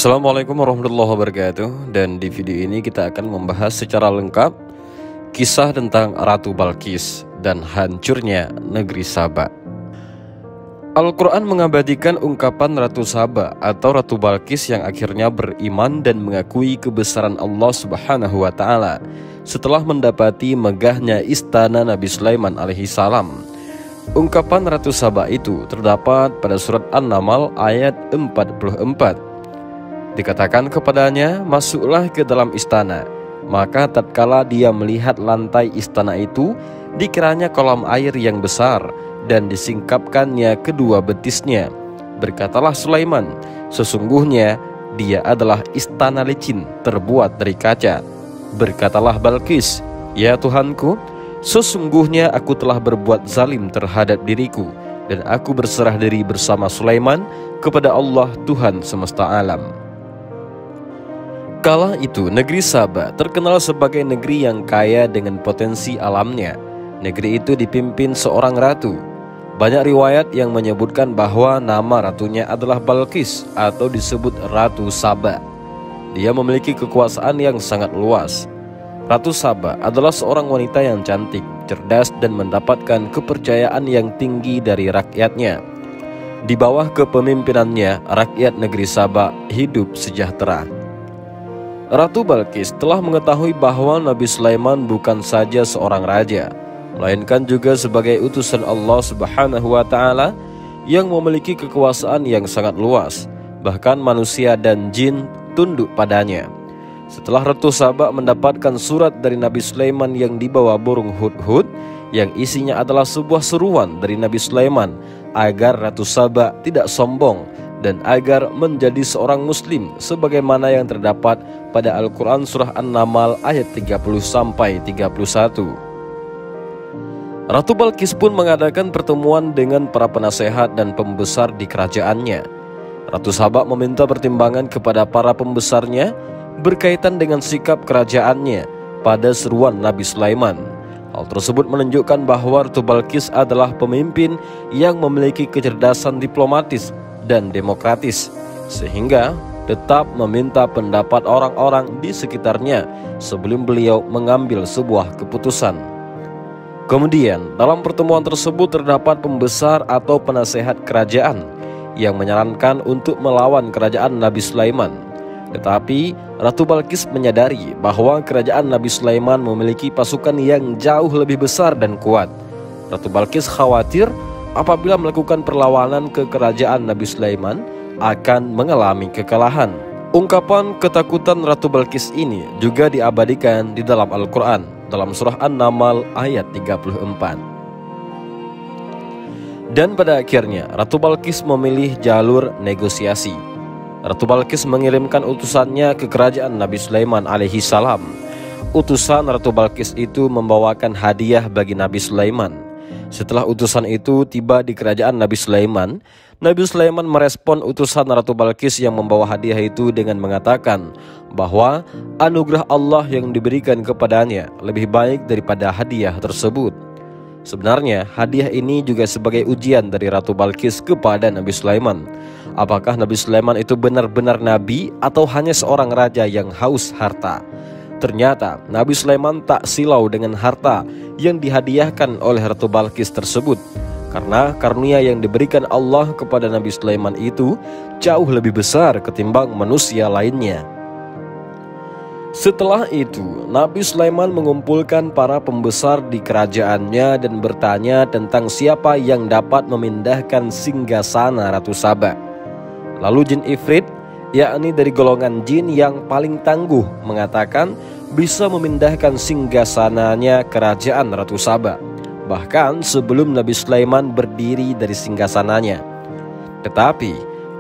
Assalamualaikum warahmatullahi wabarakatuh. Dan di video ini kita akan membahas secara lengkap kisah tentang Ratu Balqis dan hancurnya negeri Saba. Al-Quran mengabadikan ungkapan Ratu Saba atau Ratu Balqis yang akhirnya beriman dan mengakui kebesaran Allah Subhanahu wa Ta'ala setelah mendapati megahnya istana Nabi Sulaiman alaihi salam. Ungkapan Ratu Saba itu terdapat pada surat An-Naml ayat 44. Dikatakan kepadanya, masuklah ke dalam istana. Maka tatkala dia melihat lantai istana itu, dikiranya kolam air yang besar dan disingkapkannya kedua betisnya. Berkatalah Sulaiman, sesungguhnya dia adalah istana licin terbuat dari kaca. Berkatalah Balqis, ya Tuhanku, sesungguhnya aku telah berbuat zalim terhadap diriku, dan aku berserah diri bersama Sulaiman kepada Allah Tuhan semesta alam. Kala itu negeri Saba terkenal sebagai negeri yang kaya dengan potensi alamnya. Negeri itu dipimpin seorang ratu. Banyak riwayat yang menyebutkan bahwa nama ratunya adalah Balqis atau disebut Ratu Saba. Dia memiliki kekuasaan yang sangat luas. Ratu Saba adalah seorang wanita yang cantik, cerdas dan mendapatkan kepercayaan yang tinggi dari rakyatnya. Di bawah kepemimpinannya, rakyat negeri Saba hidup sejahtera. Ratu Balqis telah mengetahui bahwa Nabi Sulaiman bukan saja seorang raja, melainkan juga sebagai utusan Allah Subhanahu wa Ta'ala yang memiliki kekuasaan yang sangat luas. Bahkan manusia dan jin tunduk padanya. Setelah Ratu Saba mendapatkan surat dari Nabi Sulaiman yang dibawa burung hudhud, yang isinya adalah sebuah seruan dari Nabi Sulaiman agar Ratu Saba tidak sombong dan agar menjadi seorang muslim sebagaimana yang terdapat pada Al-Quran surah An-Naml ayat 30-31. Ratu Balqis pun mengadakan pertemuan dengan para penasehat dan pembesar di kerajaannya. Ratu Saba meminta pertimbangan kepada para pembesarnya berkaitan dengan sikap kerajaannya pada seruan Nabi Sulaiman. Hal tersebut menunjukkan bahwa Ratu Balqis adalah pemimpin yang memiliki kecerdasan diplomatis dan demokratis, sehingga tetap meminta pendapat orang-orang di sekitarnya sebelum beliau mengambil sebuah keputusan. Kemudian dalam pertemuan tersebut terdapat pembesar atau penasehat kerajaan yang menyarankan untuk melawan kerajaan Nabi Sulaiman. Tetapi Ratu Balqis menyadari bahwa kerajaan Nabi Sulaiman memiliki pasukan yang jauh lebih besar dan kuat. Ratu Balqis khawatir apabila melakukan perlawanan ke kerajaan Nabi Sulaiman akan mengalami kekalahan. Ungkapan ketakutan Ratu Balqis ini juga diabadikan di dalam Al-Quran dalam surah An-Naml ayat 34. Dan pada akhirnya Ratu Balqis memilih jalur negosiasi. Ratu Balqis mengirimkan utusannya ke kerajaan Nabi Sulaiman alaihi salam. Utusan Ratu Balqis itu membawakan hadiah bagi Nabi Sulaiman. Setelah utusan itu tiba di kerajaan Nabi Sulaiman, Nabi Sulaiman merespon utusan Ratu Balqis yang membawa hadiah itu dengan mengatakan bahwa anugerah Allah yang diberikan kepadanya lebih baik daripada hadiah tersebut. Sebenarnya hadiah ini juga sebagai ujian dari Ratu Balqis kepada Nabi Sulaiman. Apakah Nabi Sulaiman itu benar-benar nabi atau hanya seorang raja yang haus harta? Ternyata Nabi Sulaiman tak silau dengan harta yang dihadiahkan oleh Ratu Balqis tersebut, karena karunia yang diberikan Allah kepada Nabi Sulaiman itu jauh lebih besar ketimbang manusia lainnya. Setelah itu Nabi Sulaiman mengumpulkan para pembesar di kerajaannya dan bertanya tentang siapa yang dapat memindahkan singgasana Ratu Saba. Lalu jin Ifrit, yakni dari golongan jin yang paling tangguh, mengatakan bisa memindahkan singgasananya kerajaan Ratu Saba, bahkan sebelum Nabi Sulaiman berdiri dari singgasananya. Tetapi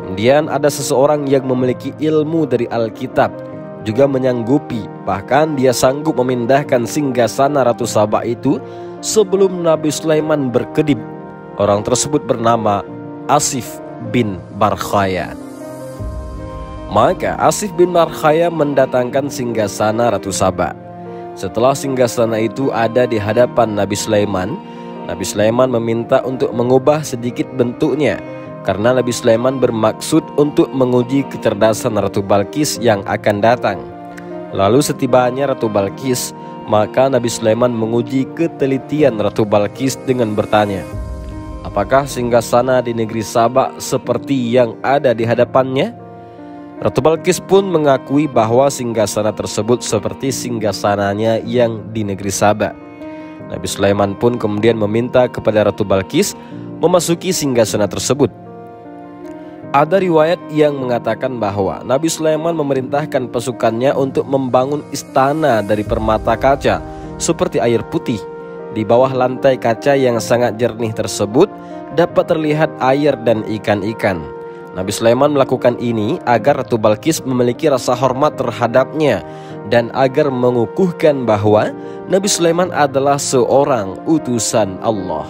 kemudian ada seseorang yang memiliki ilmu dari Alkitab juga menyanggupi, bahkan dia sanggup memindahkan singgasana Ratu Saba itu sebelum Nabi Sulaiman berkedip. Orang tersebut bernama Asif bin Barkhaya. Maka Asif bin Barkhaya mendatangkan singgasana Ratu Saba. Setelah singgasana itu ada di hadapan Nabi Sulaiman, Nabi Sulaiman meminta untuk mengubah sedikit bentuknya karena Nabi Sulaiman bermaksud untuk menguji kecerdasan Ratu Balqis yang akan datang. Lalu setibanya Ratu Balqis, maka Nabi Sulaiman menguji ketelitian Ratu Balqis dengan bertanya, apakah singgasana di negeri Saba seperti yang ada di hadapannya? Ratu Balqis pun mengakui bahwa singgasana tersebut seperti singgasananya yang di negeri Saba. Nabi Sulaiman pun kemudian meminta kepada Ratu Balqis memasuki singgasana tersebut. Ada riwayat yang mengatakan bahwa Nabi Sulaiman memerintahkan pasukannya untuk membangun istana dari permata kaca seperti air putih. Di bawah lantai kaca yang sangat jernih tersebut dapat terlihat air dan ikan-ikan. Nabi Sulaiman melakukan ini agar Ratu Balqis memiliki rasa hormat terhadapnya dan agar mengukuhkan bahwa Nabi Sulaiman adalah seorang utusan Allah.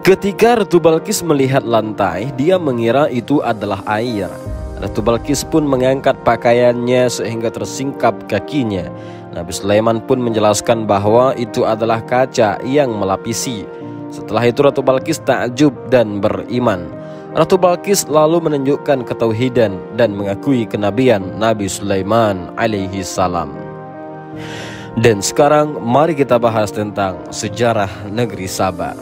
Ketika Ratu Balqis melihat lantai, dia mengira itu adalah air. Ratu Balqis pun mengangkat pakaiannya sehingga tersingkap kakinya. Nabi Sulaiman pun menjelaskan bahwa itu adalah kaca yang melapisi. Setelah itu Ratu Balqis takjub dan beriman. Ratu Balqis lalu menunjukkan ketauhidan dan mengakui kenabian Nabi Sulaiman alaihi salam. Dan sekarang mari kita bahas tentang sejarah negeri Saba.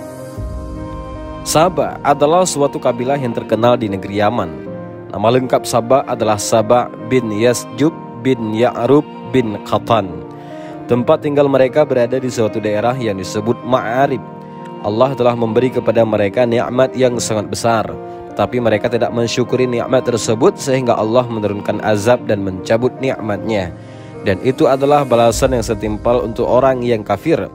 Saba adalah suatu kabilah yang terkenal di negeri Yaman. Nama lengkap Saba adalah Saba bin Yasjub bin Ya'rub bin Qatan. Tempat tinggal mereka berada di suatu daerah yang disebut Ma'arib. Allah telah memberi kepada mereka nikmat yang sangat besar, tetapi mereka tidak mensyukuri nikmat tersebut sehingga Allah menurunkan azab dan mencabut nikmatnya. Dan itu adalah balasan yang setimpal untuk orang yang kafir.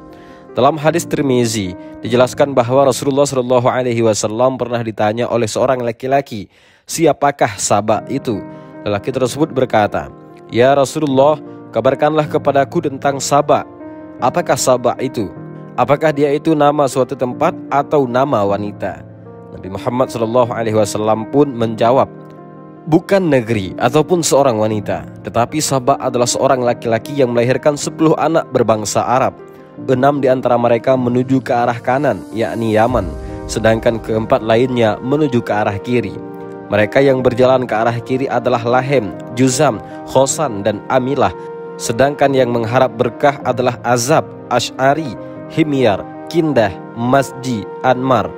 Dalam hadis Tirmizi dijelaskan bahwa Rasulullah SAW pernah ditanya oleh seorang laki-laki, siapakah Saba itu? Lelaki tersebut berkata, ya Rasulullah, kabarkanlah kepadaku tentang Saba. Apakah Saba itu? Apakah dia itu nama suatu tempat atau nama wanita? Nabi Muhammad SAW pun menjawab, bukan negeri ataupun seorang wanita, tetapi Saba adalah seorang laki-laki yang melahirkan 10 anak berbangsa Arab. 6 di antara mereka menuju ke arah kanan, yakni Yaman, sedangkan keempat lainnya menuju ke arah kiri. Mereka yang berjalan ke arah kiri adalah Lahem, Juzam, Khosan, dan Amilah, sedangkan yang mengharap berkah adalah Azab, Ash'ari, Himyar, Kindah, Masji, Anmar.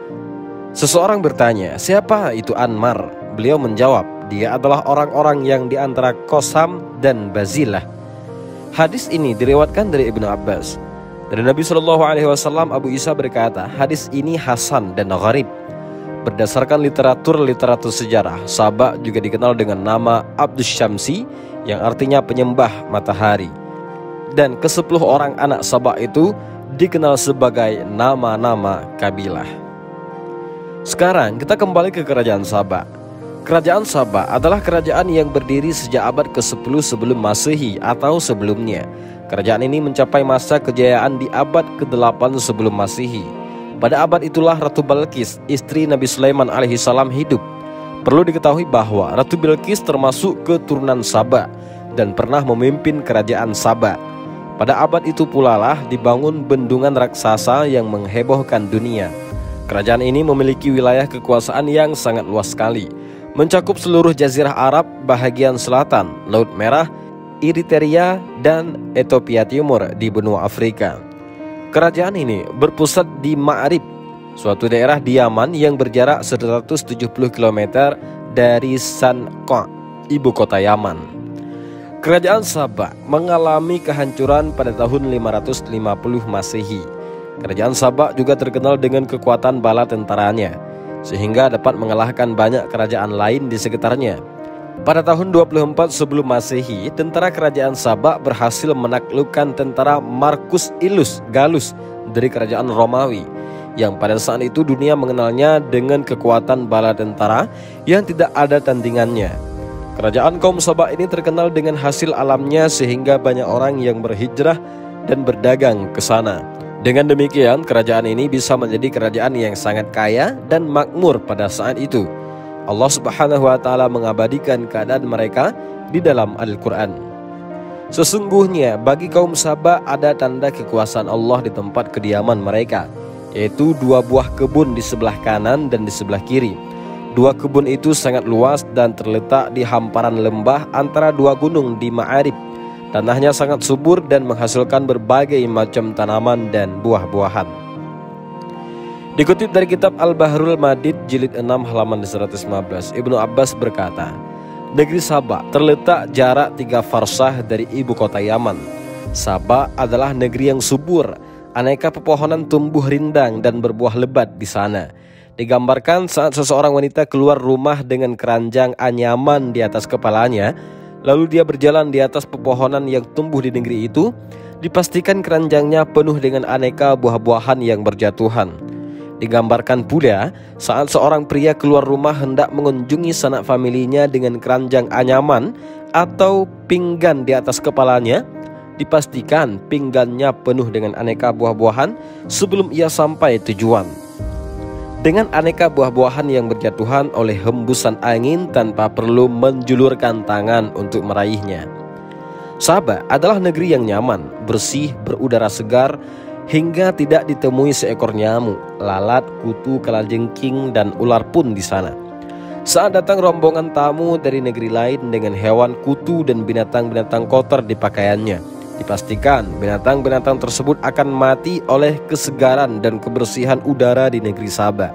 Seseorang bertanya, siapa itu Anmar? Beliau menjawab, dia adalah orang-orang yang di antara Qosam dan Bazilah. Hadis ini diriwayatkan dari Ibnu Abbas. Dari Nabi SAW, Abu Isa berkata, hadis ini hasan dan gharib. Berdasarkan literatur sejarah, Saba juga dikenal dengan nama Abdus Syamsi, yang artinya penyembah matahari. Dan ke-10 orang anak Saba itu dikenal sebagai nama-nama kabilah. Sekarang kita kembali ke kerajaan Saba. Kerajaan Saba adalah kerajaan yang berdiri sejak abad ke-10 sebelum Masehi atau sebelumnya. Kerajaan ini mencapai masa kejayaan di abad ke-8 sebelum Masehi. Pada abad itulah Ratu Balqis, istri Nabi Sulaiman alaihissalam hidup. Perlu diketahui bahwa Ratu Balqis termasuk keturunan Saba dan pernah memimpin kerajaan Saba. Pada abad itu pula lah dibangun bendungan raksasa yang menghebohkan dunia. Kerajaan ini memiliki wilayah kekuasaan yang sangat luas sekali, mencakup seluruh jazirah Arab bahagian selatan, Laut Merah, Eritrea, dan Ethiopia Timur di benua Afrika. Kerajaan ini berpusat di Ma'arib, suatu daerah di Yaman yang berjarak 170 km dari Sanqa, ibu kota Yaman. Kerajaan Saba mengalami kehancuran pada tahun 550 Masehi. Kerajaan Saba juga terkenal dengan kekuatan bala tentaranya, sehingga dapat mengalahkan banyak kerajaan lain di sekitarnya. Pada tahun 24 sebelum Masehi, tentara kerajaan Saba berhasil menaklukkan tentara Marcus Illus Gallus dari kerajaan Romawi, yang pada saat itu dunia mengenalnya dengan kekuatan bala tentara yang tidak ada tandingannya. Kerajaan kaum Saba ini terkenal dengan hasil alamnya sehingga banyak orang yang berhijrah dan berdagang ke sana. Dengan demikian, kerajaan ini bisa menjadi kerajaan yang sangat kaya dan makmur pada saat itu. Allah Subhanahu wa Ta'ala mengabadikan keadaan mereka di dalam Al-Quran. Sesungguhnya bagi kaum Saba ada tanda kekuasaan Allah di tempat kediaman mereka, yaitu 2 buah kebun di sebelah kanan dan di sebelah kiri. Dua kebun itu sangat luas dan terletak di hamparan lembah antara dua gunung di Ma'arib. Tanahnya sangat subur dan menghasilkan berbagai macam tanaman dan buah-buahan. Dikutip dari kitab Al-Bahrul Madid jilid 6 halaman 115, Ibnu Abbas berkata, negeri Sabah terletak jarak 3 farsah dari ibu kota Yaman. Sabah adalah negeri yang subur, aneka pepohonan tumbuh rindang dan berbuah lebat di sana. Digambarkan saat seseorang wanita keluar rumah dengan keranjang anyaman di atas kepalanya, lalu dia berjalan di atas pepohonan yang tumbuh di negeri itu, dipastikan keranjangnya penuh dengan aneka buah-buahan yang berjatuhan. Digambarkan pula saat seorang pria keluar rumah hendak mengunjungi sanak familinya dengan keranjang anyaman atau pinggan di atas kepalanya, dipastikan pinggannya penuh dengan aneka buah-buahan sebelum ia sampai tujuan. Dengan aneka buah-buahan yang berjatuhan oleh hembusan angin tanpa perlu menjulurkan tangan untuk meraihnya. Sabah adalah negeri yang nyaman, bersih, berudara segar, hingga tidak ditemui seekor nyamuk, lalat, kutu, kalajengking, dan ular pun di sana. Saat datang rombongan tamu dari negeri lain dengan hewan kutu dan binatang-binatang kotor di pakaiannya, dipastikan binatang-binatang tersebut akan mati oleh kesegaran dan kebersihan udara di negeri Sabah.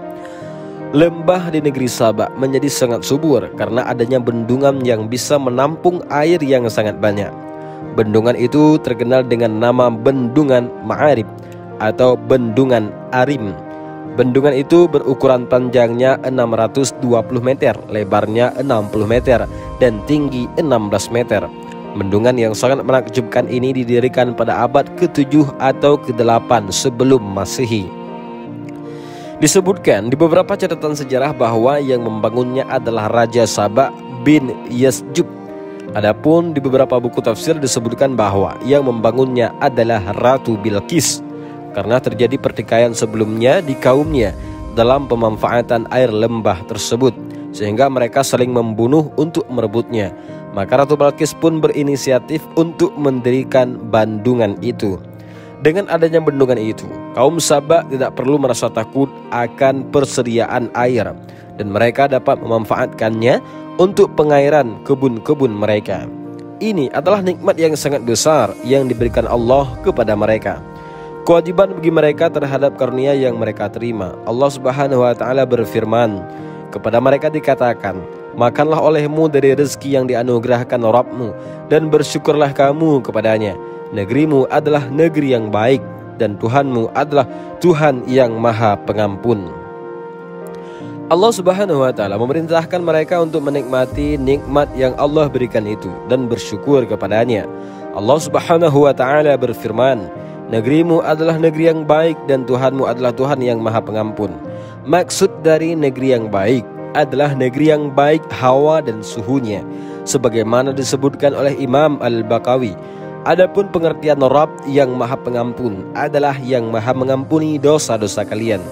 Lembah di negeri Sabah menjadi sangat subur karena adanya bendungan yang bisa menampung air yang sangat banyak. Bendungan itu terkenal dengan nama Bendungan Ma'arib atau Bendungan Arim. Bendungan itu berukuran panjangnya 620 meter, lebarnya 60 meter, dan tinggi 16 meter. Bendungan yang sangat menakjubkan ini didirikan pada abad ke-7 atau ke-8 sebelum Masehi. Disebutkan di beberapa catatan sejarah bahwa yang membangunnya adalah Raja Sabah bin Yasjub. Adapun di beberapa buku tafsir disebutkan bahwa yang membangunnya adalah Ratu Bilqis, karena terjadi pertikaian sebelumnya di kaumnya dalam pemanfaatan air lembah tersebut, sehingga mereka saling membunuh untuk merebutnya. Maka Ratu Bilqis pun berinisiatif untuk mendirikan bendungan itu. Dengan adanya bendungan itu, kaum Sabah tidak perlu merasa takut akan persediaan air, dan mereka dapat memanfaatkannya untuk pengairan kebun-kebun mereka. Ini adalah nikmat yang sangat besar yang diberikan Allah kepada mereka. Kewajiban bagi mereka terhadap karunia yang mereka terima. Allah Subhanahu wa taala berfirman, kepada mereka dikatakan, makanlah olehmu dari rezeki yang dianugerahkan Rabbmu dan bersyukurlah kamu kepadanya. Negerimu adalah negeri yang baik dan Tuhanmu adalah Tuhan yang Maha Pengampun. Allah Subhanahu wa taala memerintahkan mereka untuk menikmati nikmat yang Allah berikan itu dan bersyukur kepadanya. Allah Subhanahu wa taala berfirman, negerimu adalah negeri yang baik dan Tuhanmu adalah Tuhan yang Maha Pengampun. Maksud dari negeri yang baik adalah negeri yang baik hawa dan suhunya, sebagaimana disebutkan oleh Imam Al-Baqawi. Adapun pengertian Rabb yang Maha Pengampun adalah yang Maha mengampuni dosa-dosa kalian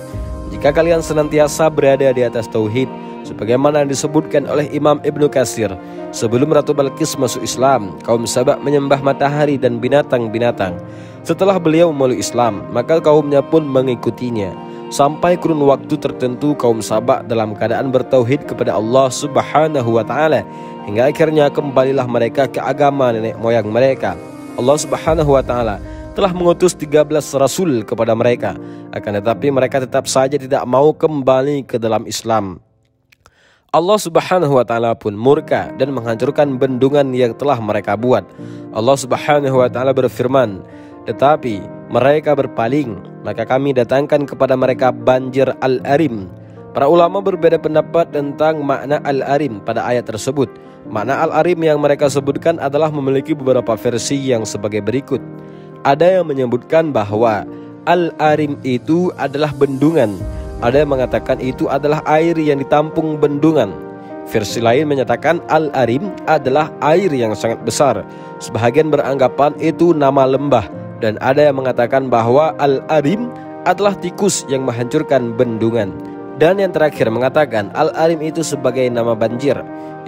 jika kalian senantiasa berada di atas tauhid, sebagaimana disebutkan oleh Imam Ibnu Katsir. Sebelum Ratu Bilqis masuk Islam, kaum Sabah menyembah matahari dan binatang-binatang. Setelah beliau memeluk Islam, maka kaumnya pun mengikutinya. Sampai kurun waktu tertentu kaum Sabah dalam keadaan bertauhid kepada Allah Subhanahu wa taala, hingga akhirnya kembalilah mereka ke agama nenek moyang mereka. Allah Subhanahu wa taala telah mengutus 13 rasul kepada mereka, akan tetapi mereka tetap saja tidak mau kembali ke dalam Islam. Allah Subhanahu wa taala pun murka dan menghancurkan bendungan yang telah mereka buat. Allah Subhanahu wa taala berfirman, tetapi mereka berpaling, maka kami datangkan kepada mereka banjir Al-Arim. Para ulama berbeda pendapat tentang makna Al-Arim pada ayat tersebut. Makna Al-Arim yang mereka sebutkan adalah memiliki beberapa versi yang sebagai berikut. Ada yang menyebutkan bahwa Al-Arim itu adalah bendungan. Ada yang mengatakan itu adalah air yang ditampung bendungan. Versi lain menyatakan Al-Arim adalah air yang sangat besar. Sebahagian beranggapan itu nama lembah. Dan ada yang mengatakan bahwa Al-Arim adalah tikus yang menghancurkan bendungan. Dan yang terakhir mengatakan Al-Arim itu sebagai nama banjir.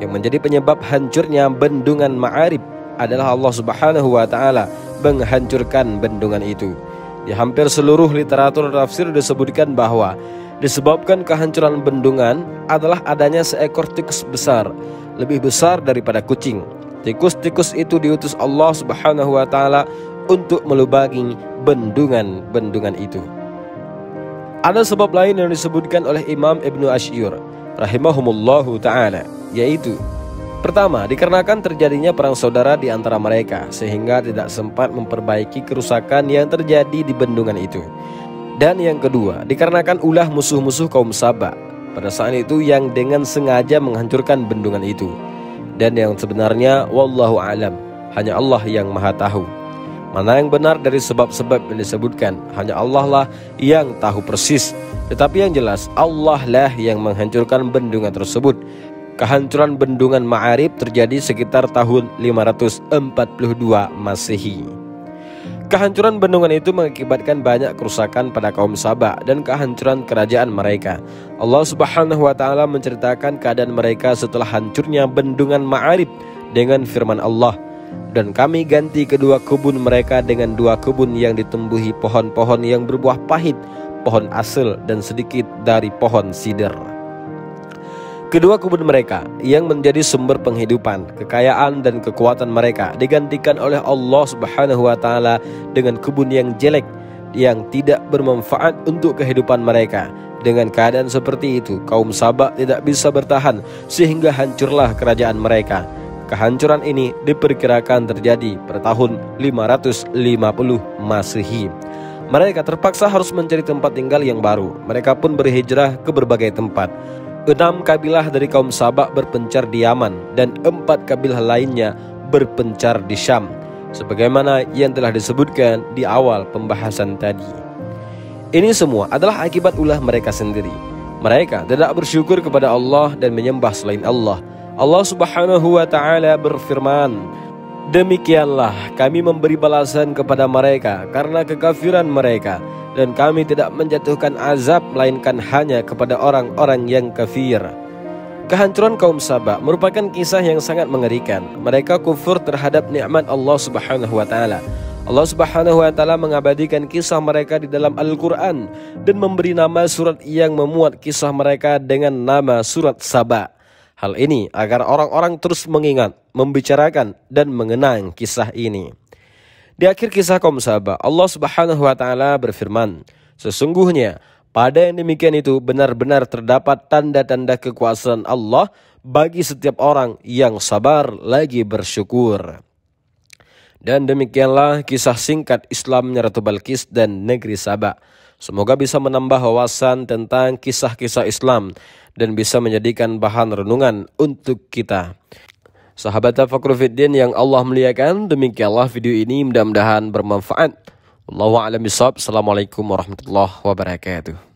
Yang menjadi penyebab hancurnya bendungan Ma'arib adalah Allah Subhanahu wa taala menghancurkan bendungan itu. Di hampir seluruh literatur tafsir disebutkan bahwa disebabkan kehancuran bendungan adalah adanya seekor tikus besar, lebih besar daripada kucing. Tikus-tikus itu diutus Allah Subhanahu wa Ta'ala untuk melubangi bendungan-bendungan itu. Ada sebab lain yang disebutkan oleh Imam Ibnu Asy'ur rahimahumullahu ta'ala, yaitu pertama, dikarenakan terjadinya perang saudara di antara mereka sehingga tidak sempat memperbaiki kerusakan yang terjadi di bendungan itu. Dan yang kedua, dikarenakan ulah musuh-musuh kaum Saba pada saat itu yang dengan sengaja menghancurkan bendungan itu. Dan yang sebenarnya wallahu alam, hanya Allah yang maha tahu. Mana yang benar dari sebab-sebab yang disebutkan, hanya Allah lah yang tahu persis. Tetapi yang jelas Allah lah yang menghancurkan bendungan tersebut. Kehancuran bendungan Ma'arib terjadi sekitar tahun 542 Masehi. Kehancuran bendungan itu mengakibatkan banyak kerusakan pada kaum Saba dan kehancuran kerajaan mereka. Allah Subhanahu wa Ta'ala menceritakan keadaan mereka setelah hancurnya bendungan Ma'arib dengan firman Allah, dan kami ganti kedua kebun mereka dengan dua kebun yang ditumbuhi pohon-pohon yang berbuah pahit, pohon asel dan sedikit dari pohon sider. Kedua kebun mereka yang menjadi sumber penghidupan, kekayaan dan kekuatan mereka digantikan oleh Allah Subhanahu wa Ta'ala dengan kebun yang jelek yang tidak bermanfaat untuk kehidupan mereka. Dengan keadaan seperti itu, kaum Saba tidak bisa bertahan sehingga hancurlah kerajaan mereka. Kehancuran ini diperkirakan terjadi pada tahun 550 Masehi. Mereka terpaksa harus mencari tempat tinggal yang baru. Mereka pun berhijrah ke berbagai tempat. 6 kabilah dari kaum Saba berpencar di Yaman dan 4 kabilah lainnya berpencar di Syam, sebagaimana yang telah disebutkan di awal pembahasan tadi. Ini semua adalah akibat ulah mereka sendiri. Mereka tidak bersyukur kepada Allah dan menyembah selain Allah. Allah Subhanahu wa Ta'ala berfirman, demikianlah kami memberi balasan kepada mereka karena kekafiran mereka, dan kami tidak menjatuhkan azab melainkan hanya kepada orang-orang yang kafir. Kehancuran kaum Saba merupakan kisah yang sangat mengerikan. Mereka kufur terhadap nikmat Allah Subhanahu wa Ta'ala. Allah Subhanahu wa Ta'ala mengabadikan kisah mereka di dalam Al-Quran dan memberi nama surat yang memuat kisah mereka dengan nama surat Saba. Hal ini agar orang-orang terus mengingat, membicarakan dan mengenang kisah ini. Di akhir kisah kaum Saba, Allah Subhanahu wa Ta'ala berfirman, sesungguhnya pada yang demikian itu benar-benar terdapat tanda-tanda kekuasaan Allah bagi setiap orang yang sabar lagi bersyukur. Dan demikianlah kisah singkat Islamnya Ratu Balqis dan negeri Saba. Semoga bisa menambah wawasan tentang kisah-kisah Islam dan bisa menjadikan bahan renungan untuk kita. Sahabat Tafakkur Fiddin yang Allah muliakan, demikianlah video ini, mudah-mudahan bermanfaat. Wallahu a'lam bishawab. Assalamualaikum warahmatullahi wabarakatuh.